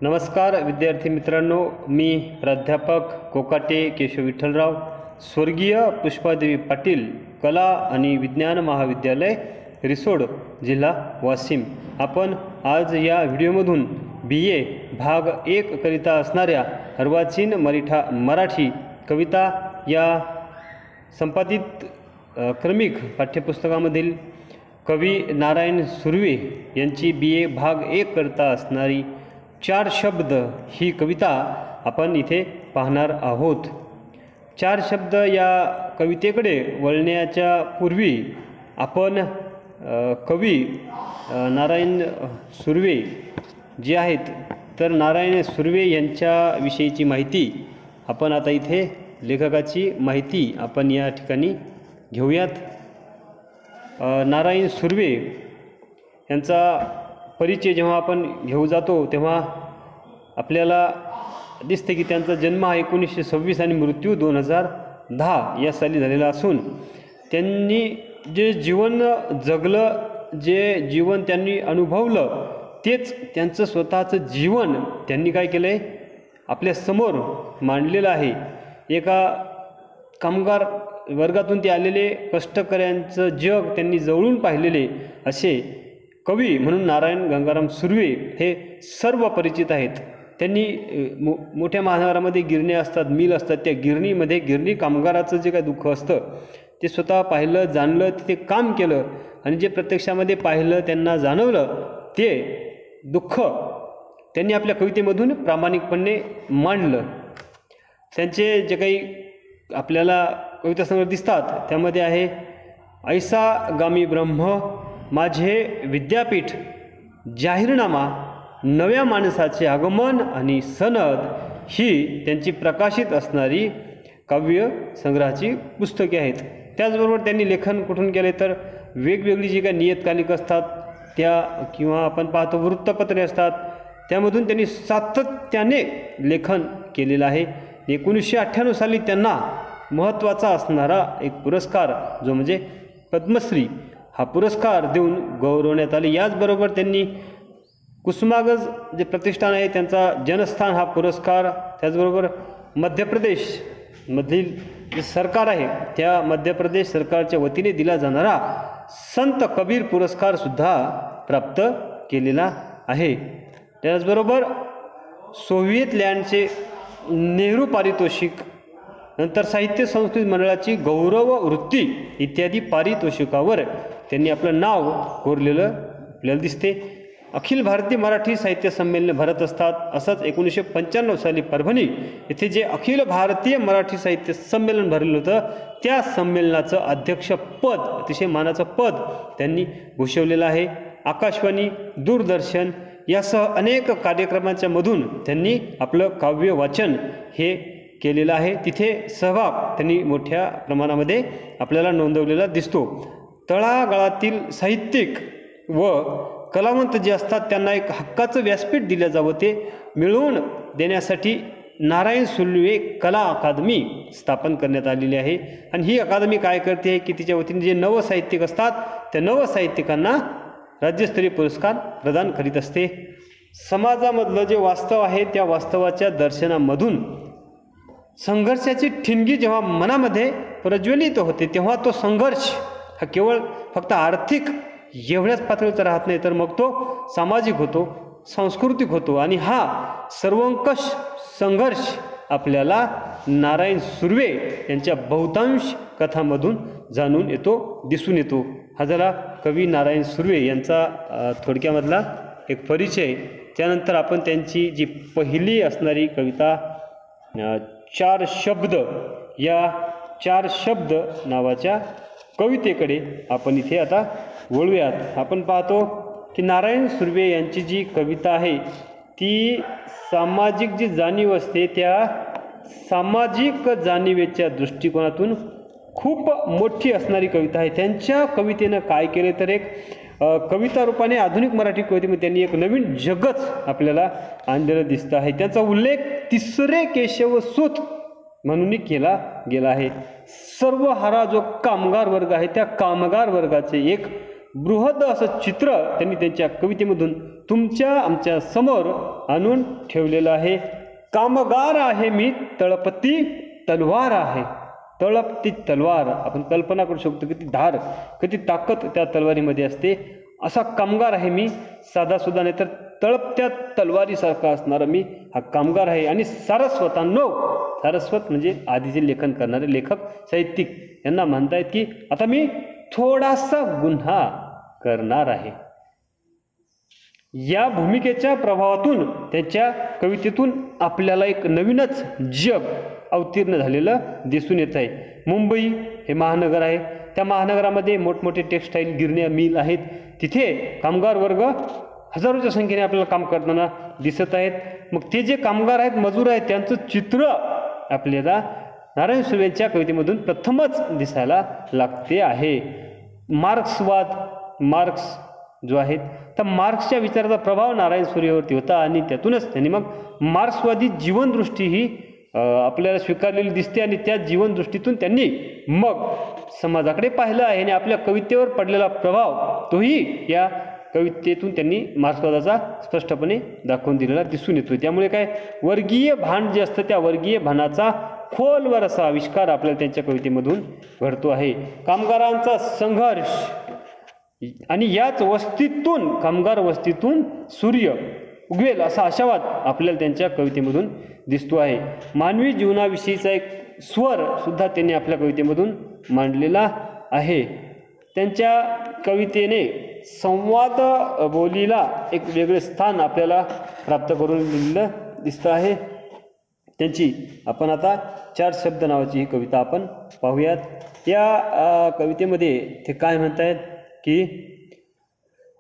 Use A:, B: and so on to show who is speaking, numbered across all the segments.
A: नमस्कार विद्यार्थी मित्रांनो, मी प्राध्यापक कोकाटे केशव विठ्ठलराव, स्वर्गीय पुष्पादेवी पाटील कला आणि विज्ञान महाविद्यालय रिसोड, जिल्हा वाशिम। आपण आज या व्हिडिओमधून BA भाग 1 करिता असणाऱ्या अर्वाचीन मराठी कविता या संपादित क्रमिक पाठ्यपुस्तकामधील कवी नारायण सुर्वे यांची BA भाग 1 करता असणारी 4 शब्द ही कविता आपण इथे पाहणार आहोत। 4 शब्द या कवितेकडे वळण्याच्या पूर्वी आपण कवी नारायण सुर्वे जे आहेत तर नारायण सुर्वे यांच्याविषयीची माहिती आपण आता इथे लेखकाची माहिती आपण या ठिकाणी घेऊयात। नारायण सुर्वे यांचा परिचय जेव्हा आपण घेऊ जातो तेव्हा आपल्याला दिसते की त्यांचा जन्म 1926 आणि मृत्यू 2010 या साली झालेला असून त्यांनी जे जीवन जगलं, जे जीवन त्यांनी अनुभवलं तेच त्यांचं स्वतःचं जीवन त्यांनी काय केलं आहे आपल्या समोर मांडलेलं आहे। एका कामगार वर्गातून ते आलेले कष्टकऱ्यांचं जग त्यांनी जवळून पाहिलेले असे कवी म्हणून नारायण गंगाराम सुर्वे हे सर्व परिचित आहेत। त्यांनी मोठ्या महानगरामध्ये गिरण्या असतात, मिल असतात, त्या गिरणीमध्ये गिरणी कामगाराचं जे काय दुःख असतं ते स्वतः पाहिलं, जाणलं, तिथे काम केलं आणि जे प्रत्यक्षामध्ये पाहिलं, त्यांना जाणवलं ते दुःख त्यांनी आपल्या कवितेमधून प्रामाणिकपणे मांडलं। त्यांचे जे काही आपल्याला कवितासंग्रह दिसतात त्यामध्ये आहे, ऐसा गामी ब्रह्म माझे विद्यापीठ, जाहीरनामा, नव्या माणसाचे आगमन आणि सनद ही त्यांची प्रकाशित असणारी काव्य संग्रहाची पुस्तके आहेत। त्याचबरोबर त्यांनी लेखन कुठून केले तर वेगवेगळी जी काही नियतकालिक असतात त्या किंवा आपण पाहतो वृत्तपत्रे असतात त्यामधून त्यांनी सातत्याने लेखन केलेलं आहे। 1998 साली त्यांना महत्त्वाचा असणारा एक पुरस्कार जो म्हणजे पद्मश्री हा पुरस्कार देऊन गौरवण्यात आले। याचबरोबर त्यांनी कुसुमाग्रज जे प्रतिष्ठान आहे त्यांचा जनस्थान हा पुरस्कार, त्याचबरोबर मध्य प्रदेशमधील जे सरकार आहे त्या मध्य प्रदेश सरकारच्या वतीने दिला जाणारा संत कबीर पुरस्कारसुद्धा प्राप्त केलेला आहे। त्याचबरोबर सोव्हिएत लँडचे नेहरू पारितोषिक, नंतर साहित्य संस्कृती मंडळाची गौरव वृत्ती इत्यादी पारितोषिकावर त्यांनी आपलं नाव कोरलेलं आपल्याला दिसते। अखिल भारतीय मराठी साहित्य संमेलन भरत असतात। असंच 1995 साली परभणी येथे जे अखिल भारतीय मराठी साहित्य संमेलन भरलेलं होतं त्या संमेलनाचं अध्यक्षपद, अतिशय मानाचं पद त्यांनी भूषवलेलं आहे। आकाशवाणी, दूरदर्शन यासह अनेक कार्यक्रमांच्या मधून त्यांनी आपलं काव्य वाचन हे केलेलं आहे। तिथे सहभाग त्यांनी मोठ्या प्रमाणामध्ये आपल्याला नोंदवलेला दिसतो। तळागाळातील साहित्यिक व कलावंत जे असतात त्यांना एक हक्काचं व्यासपीठ दिलं जावं ते मिळवून देण्यासाठी नारायण सुर्वे कला अकादमी स्थापन करण्यात आलेली आहे। आणि ही अकादमी काय करते आहे की तिच्या वतीने जे नवसाहित्यिक असतात त्या नवसाहित्यिकांना राज्यस्तरीय पुरस्कार प्रदान करीत असते। समाजामधलं जे वास्तव आहे त्या वास्तवाच्या दर्शनामधून संघर्षाची ठिणगी जेव्हा मनामध्ये प्रज्वलित होते तेव्हा तो संघर्ष हा केवळ फक्त आर्थिक एवढ्याच पातळीवर राहत नाही तर मग तो सामाजिक होतो, सांस्कृतिक होतो आणि हा सर्वंकष संघर्ष आपल्याला नारायण सुर्वे यांच्या बहुतांश कथांमधून जाणून येतो, दिसून येतो। हा झाला कवी नारायण सुर्वे यांचा थोडक्यामधला एक परिचय। त्यानंतर आपण त्यांची जी पहिली असणारी कविता 4 शब्द या 4 शब्द नावाच्या कवितेकडे आपण इथे आता वळूयात। आपण पाहतो की नारायण सुर्वे यांची जी कविता आहे ती सामाजिक जी जाणीव असते त्या सामाजिक जाणीवेच्या दृष्टिकोनातून खूप मोठी असणारी कविता आहे। त्यांच्या कवितेनं काय केले तर एक कविता रूपाने आधुनिक मराठी कवितेमध्ये त्यांनी एक नवीन जगच आपल्याला आणलेलं दिसतं आहे। त्याचा उल्लेख तिसरे केशव सूत म्हणून केला गेला आहे। सर्व हारा जो कामगार वर्ग आहे त्या कामगार वर्गाचे एक बृहद असं चित्र त्यांनी त्यांच्या कवितेमधून तुमच्या आमच्या समोर आणून ठेवलेलं आहे. कामगार आहे मी, तळपती तलवार आहे. तळपती तलवार, आपण कल्पना करू शकतो किती धार, किती ताकद त्या तलवारीमध्ये असते. असा कामगार आहे मी, साधासुद्धा नाही तर तळपत्या तलवारीसारखा असणारा मी हा कामगार आहे. आणि सारस्वतांनो, सारस्वत म्हणजे आधीचे लेखन करणारे लेखक साहित्यिक यांना म्हणतायत की आता मी थोडासा गुन्हा करणार आहे. या भूमिकेच्या प्रभावातून त्याच्या कवितेतून आपल्याला एक नवीनच जग अवतीर्ण झालेलं दिसून येत आहे. मुंबई हे महानगर आहे. त्या महानगरामध्ये मोठमोठे टेक्स्टाईल गिरण्या मिल आहेत. तिथे कामगार वर्ग हजारोच्या संख्येने आपल्याला काम करताना दिसत आहेत. मग ते जे कामगार आहेत, मजूर आहेत, त्यांचं चित्र आपल्याला नारायण सुर्वे यांच्या कवितेमधून प्रथमच दिसायला लागते आहे. मार्क्स जो आहे तर मार्क्सच्या विचाराचा प्रभाव नारायण सुर्वेवरती होता आणि त्यातूनच त्यांनी मग मार्क्सवादी जीवनदृष्टी ही आपल्याला स्वीकारलेली दिसते. आणि त्या जीवनदृष्टीतून त्यांनी मग समाजाकडे पाहिलं आहे आणि आपल्या कवितेवर पडलेला प्रभाव तोही या कवितेतून त्यांनी मार्क्सवादाचा स्पष्टपणे दाखवून दिलेला दिसून येतो. त्यामुळे काय वर्गीय भान जे असतं त्या वर्गीय भानाचा खोलवर असा आविष्कार आपल्याला त्यांच्या कवितेमधून घडतो आहे. कामगारांचा संघर्ष आणि याच वस्तीतून, कामगार वस्तीतून सूर्य उगवेल असा आशावाद आपल्याला त्यांच्या कवितेमधून दिसतो आहे. मानवी जीवनाविषयीचा एक स्वर सुद्धा त्यांनी आपल्या कवितेमधून मांडलेला आहे. त्यांच्या कवितेने संवाद बोलीला एक वेगळे स्थान आपल्याला प्राप्त करून दिलेलं दिसतं आहे. त्यांची आपण आता 4 शब्द नावाची ही कविता आपण पाहूयात. या कवितेमध्ये ते काय म्हणतायत की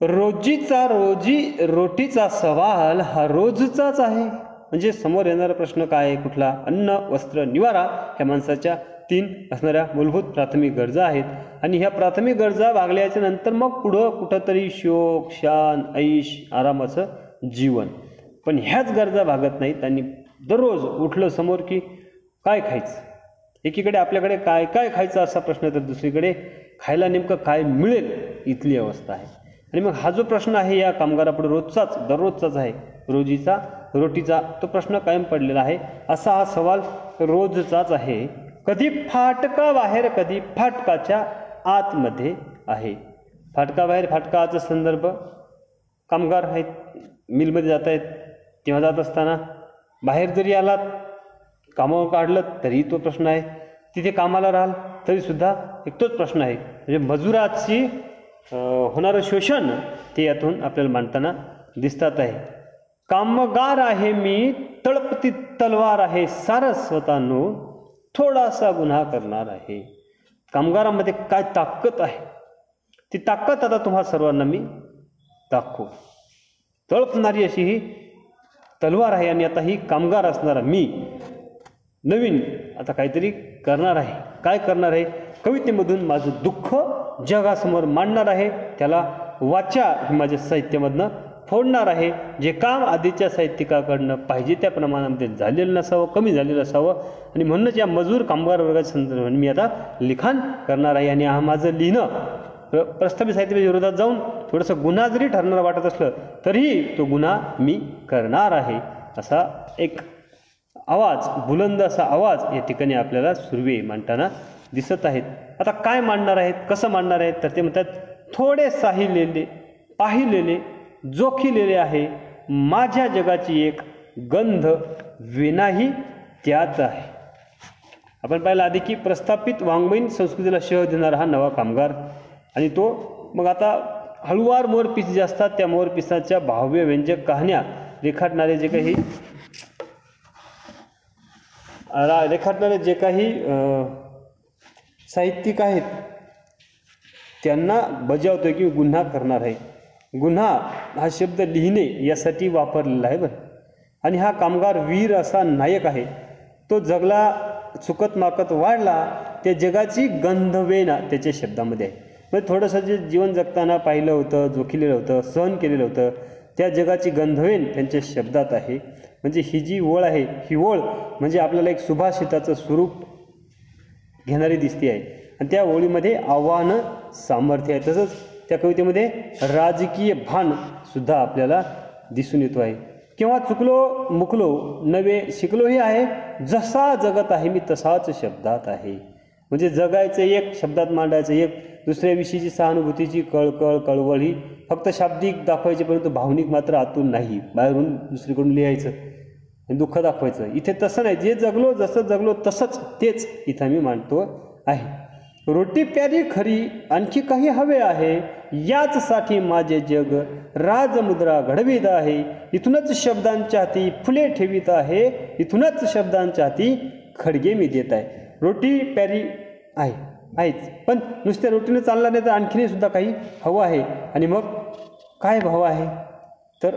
A: रोटीचा सवाल हा रोजचाच आहे. म्हणजे समोर येणारा प्रश्न काय आहे, कुठला? अन्न, वस्त्र, निवारा ह्या माणसाच्या 3 असणाऱ्या मूलभूत प्राथमिक गरजा आहेत. आणि ह्या प्राथमिक गरजा भागल्याच्या नंतर मग पुढं कुठंतरी शोक, शान, ऐश, आरामाचं जीवन. पण ह्याच गरजा भागत नाहीत. आणि दररोज उठलं समोर की काय खायचं, एकीकडे आपल्याकडे काय काय खायचं असा प्रश्न, तर दुसरीकडे खायला नेमकं काय मिळेल इथली अवस्था आहे. आणि मग हा जो प्रश्न आहे या कामगारापुढे रोजचाच, दररोजचाच आहे. रोटीचा तो प्रश्न कायम पडलेला आहे. असा हा सवाल रोजचाच आहे. कधी फाटका बाहेर, कधी फाटकाच्या आतमध्ये आहे. फाटका बाहेर, फाटका आतचा संदर्भ, कामगार आहेत, मिलमध्ये जात आहेत, तेव्हा जात असताना बाहेर जरी आलात, कामावर काढलं तरी तो प्रश्न आहे. तिथे कामाला राहाल तरीसुद्धा एक तोच प्रश्न आहे. म्हणजे मजुराची होणारं शोषण ते यातून आपल्याला मांडताना दिसतात आहे. कामगार आहे मी, तळपती तलवार आहे, सारस्वतांनो थोडासा गुन्हा करणार आहे. कामगारामध्ये काय ताकद आहे, ती ताकद आता तुम्हा सर्वांना मी दाखवू. तळपणारी अशी ही तलवार आहे. आणि आता ही कामगार असणारा मी नवीन आता काहीतरी करणार आहे. काय करणार आहे? कवितेमधून माझं दुःख जगासमोर मांडणार आहे. त्याला वाचा माझ्या साहित्यामधनं फोडणार आहे. जे काम आधीच्या साहित्यिकाकडनं पाहिजे त्या प्रमाणामध्ये झालेलं नसावं, कमी झालेलं असावं. आणि म्हणूनच या मजूर कामगार वर्गाच्या संदर्भात मी आता लिखाण करणार आहे. आणि हा माझं लिहिणं प्रस्थापित साहित्याच्या विरोधात जाऊन थोडंसं गुन्हा जरी ठरणारा वाटत असलं तरीही तो गुन्हा मी करणार आहे. असा एक आवाज, बुलंद असा आवाज या ठिकाणी आपल्याला सुर्वे मांडताना दिसत आहेत. आता काय मांडणार आहेत, कसं मांडणार आहेत, तर ते म्हणतात थोडे साहिलेले, पाहिलेले, जोखिलेले आहे माझ्या जगाची एक गंध वेनाही त्यात आहे. आपण पाहिलं आधी की प्रस्थापित वाङ्मयीन संस्कृतीला शह देणारा हा नवा कामगार. आणि तो मग आता हळूवार मोरपीस जे असतात त्या मोरपिसाच्या भाव्य व्यंजक कहाण्या रेखाटणारे जे काही साहित्यिक आहेत त्यांना बजावतो की गुन्हा करणार आहे. गुन्हा हा शब्द लिहिणे यासाठी वापरलेला आहे बरं. आणि हा कामगार वीर असा नायक आहे. तो जगला, चुकत माकत वाढला, त्या जगाची गंधवेना त्याच्या शब्दामध्ये आहे. म्हणजे थोडंसं जे जीवन जगताना पाहिलं होतं, जोखिलेलं होतं, सहन केलेलं होतं, त्या जगाची गंधवेन त्यांच्या शब्दात आहे. म्हणजे ही जी ओळ आहे, ही ओळ म्हणजे आपल्याला एक सुभाषिताचं स्वरूप घेणारी दिसते आहे. आणि त्या ओळीमध्ये आव्हानं, सामर्थ्य आहे. तसंच त्या कवितेमध्ये राजकीय भान सुद्धा आपल्याला दिसून येतो आहे. केव्हा चुकलो मुकलो नवे शिकलोही आहे, जसा जगत आहे मी तसाच शब्दात आहे. म्हणजे जगायचं एक, शब्दात मांडायचं एक. दुसऱ्याविषयीची सहानुभूतीची कळकळ कळवळ ही फक्त शाब्दिक दाखवायची, परंतु भावनिक मात्र आतून नाही, बाहेरून दुसरीकडून लिहायचं दुःख दाखवायचं. इथे तसं नाही, जे जगलो जसं जगलो तसंच तेच इथं मी मांडतो आहे. रोटी प्यारी खरी आणखी काही हवे आहे, याचसाठी माझे जग राजमुद्रा घडवीत आहे. इथूनच शब्दांच्या हाती फुले ठेवीत आहे, इथूनच शब्दांच्या हाती खडगे मी देत आहे. रोटी प्यारी आहेच, पण नुसत्या रोटीने चालणार नाही, तर आणखीनही सुद्धा काही हवं आहे. आणि मग काय हवं आहे, तर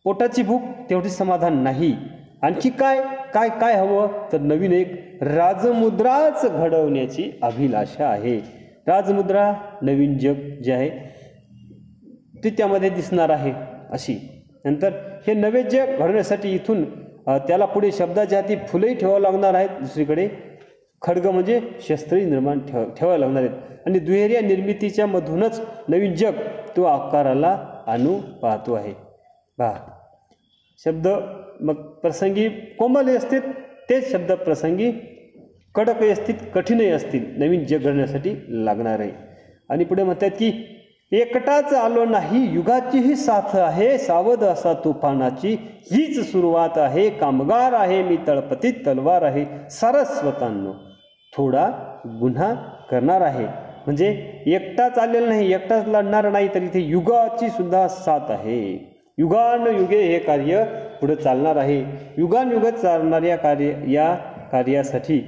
A: पोटाची भूक तेवढी समाधान नाही. आणखी काय काय काय हवं, तर नवीन एक राजमुद्राच घडवण्याची अभिलाषा आहे. राजमुद्रा नवीन जग जे आहे ते त्यामध्ये दिसणार आहे अशी. नंतर हे नवे जग घडवण्यासाठी इथून त्याला पुढे शब्दाच्या हाती फुलंही ठेवावं लागणार आहेत, दुसरीकडे खड्ग म्हणजे शस्त्रही निर्माण ठेवावं लागणार आहेत. आणि दुहेरी निर्मितीच्या मधूनच नवीन जग तो आकाराला आणू पाहतो आहे. शब्द मग प्रसंगी कोमलही असतील, तेच शब्द प्रसंगी कडकही असतील, कठीणही असतील, नवीन जग घडण्यासाठी लागणार आहे. आणि पुढे म्हणतात की एकटाच आलो नाही, युगाचीही साथ आहे, सावध असा तुफानाची हीच सुरुवात आहे. कामगार आहे मी, तळपतीत तलवार आहे, सारस्वतांनो थोडा गुन्हा करणार आहे. म्हणजे एकटाच आलेला नाही, एकटाच लढणार नाही, तर इथे युगाची सुद्धा साथ आहे. युगानुयुगे हे कार्य पुढे चालणार आहे. युगानुयुग चालणाऱ्या या कार्यासाठी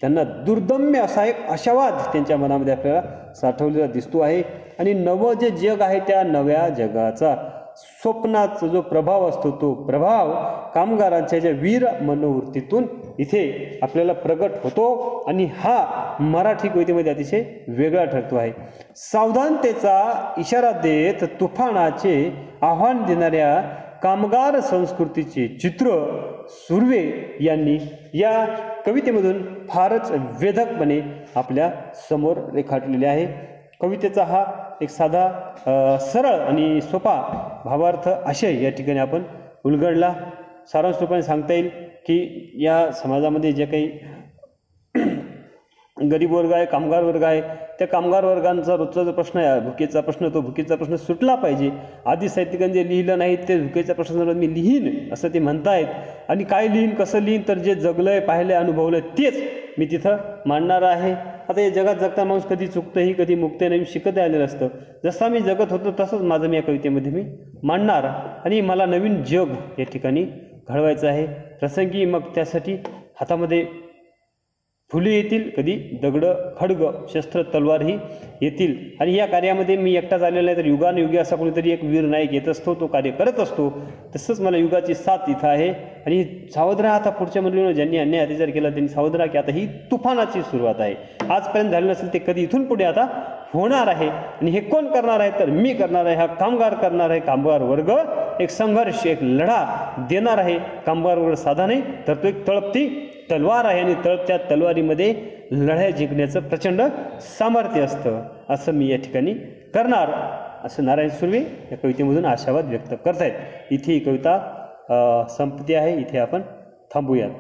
A: त्यांना दुर्दम्य असा एक आशावाद त्यांच्या मनामध्ये आपल्याला साठवलेला दिसतो आहे. आणि नवं जे जग आहे त्या नव्या जगाचा स्वप्नाचा जो प्रभाव असतो, तो प्रभाव कामगारांच्या ज्या वीर मनोवृत्तीतून इथे आपल्याला प्रगट होतो. आणि हा मराठी कवितेमध्ये अतिशय वेगळा ठरतो आहे. सावधानतेचा इशारा देत तुफानाचे आव्हान देणाऱ्या कामगार संस्कृतीचे चित्र सुर्वे यांनी या कवितेमधून फारच वेधकपणे आपल्या समोर रेखाटलेले आहे. कवितेचा हा एक साधा सरळ आणि सोपा भावार्थ आशय या ठिकाणी आपण उलगडला. सारांश रूपाने सांगता येईल की या समाजामध्ये जे काही गरीब वर्ग आहे, कामगार वर्ग आहे, त्या कामगार वर्गांचा रोजचा जो प्रश्न आहे भुकेचा प्रश्न, तो भुकेचा प्रश्न सुटला पाहिजे. आधी साहित्यिकांनी जे लिहिलं नाही ते भुकेच्या प्रश्नावर मी लिहीन असं ते म्हणतायत. आणि काय लिहीन, कसं लिहीन, तर जे जगलंय, पाहिलंय, अनुभवलंय तेच मी तिथं मांडणार आहे. आता या जगात जगता माणूस कधी चुकतंही, कधी मुक्तही नाही, शिकत आलेलं असतं. जसा मी जगत होतो तसंच माझं मी या कवितेमध्ये मी मांडणार. आणि मला नवीन जग या ठिकाणी घडवायचं आहे. प्रसंगी मग त्यासाठी हातामध्ये फुले येतील, कधी दगडं, खड्ग, शस्त्र, तलवारही येतील. आणि या कार्यामध्ये मी एकटाच आलेला नाही, तर युगानुयुगी असा कोणीतरी एक वीर नायक येत असतो, तो कार्य करत असतो. तसंच मला युगाची साथ इथं आहे. आणि सावध राहा, आता पुढच्या मंडळीनं ज्यांनी अन्याय अत्याचार केला त्यांनी सावध राहा, की आता ही तुफानाची सुरुवात आहे. आजपर्यंत झालं नसेल ते कधी इथून पुढे आता होणार आहे. आणि हे कोण करणार आहे, तर मी करणार आहे. हा कामगार करणार आहे. कामगार वर्ग एक संघर्ष, एक लढा देणार आहे. कामगार वर्ग साधा नाही, तर तो एक तळपती तलवार आहे. आणि तळपत्या तलवारीमध्ये लढाई जिंकण्याचं प्रचंड सामर्थ्य असतं. असं मी या ठिकाणी करणार, असं नारायण सुर्वे या कवितेमधून आशावाद व्यक्त करतायत. इथे ही कविता संपत्ती आहे. इथे आपण थांबूयात.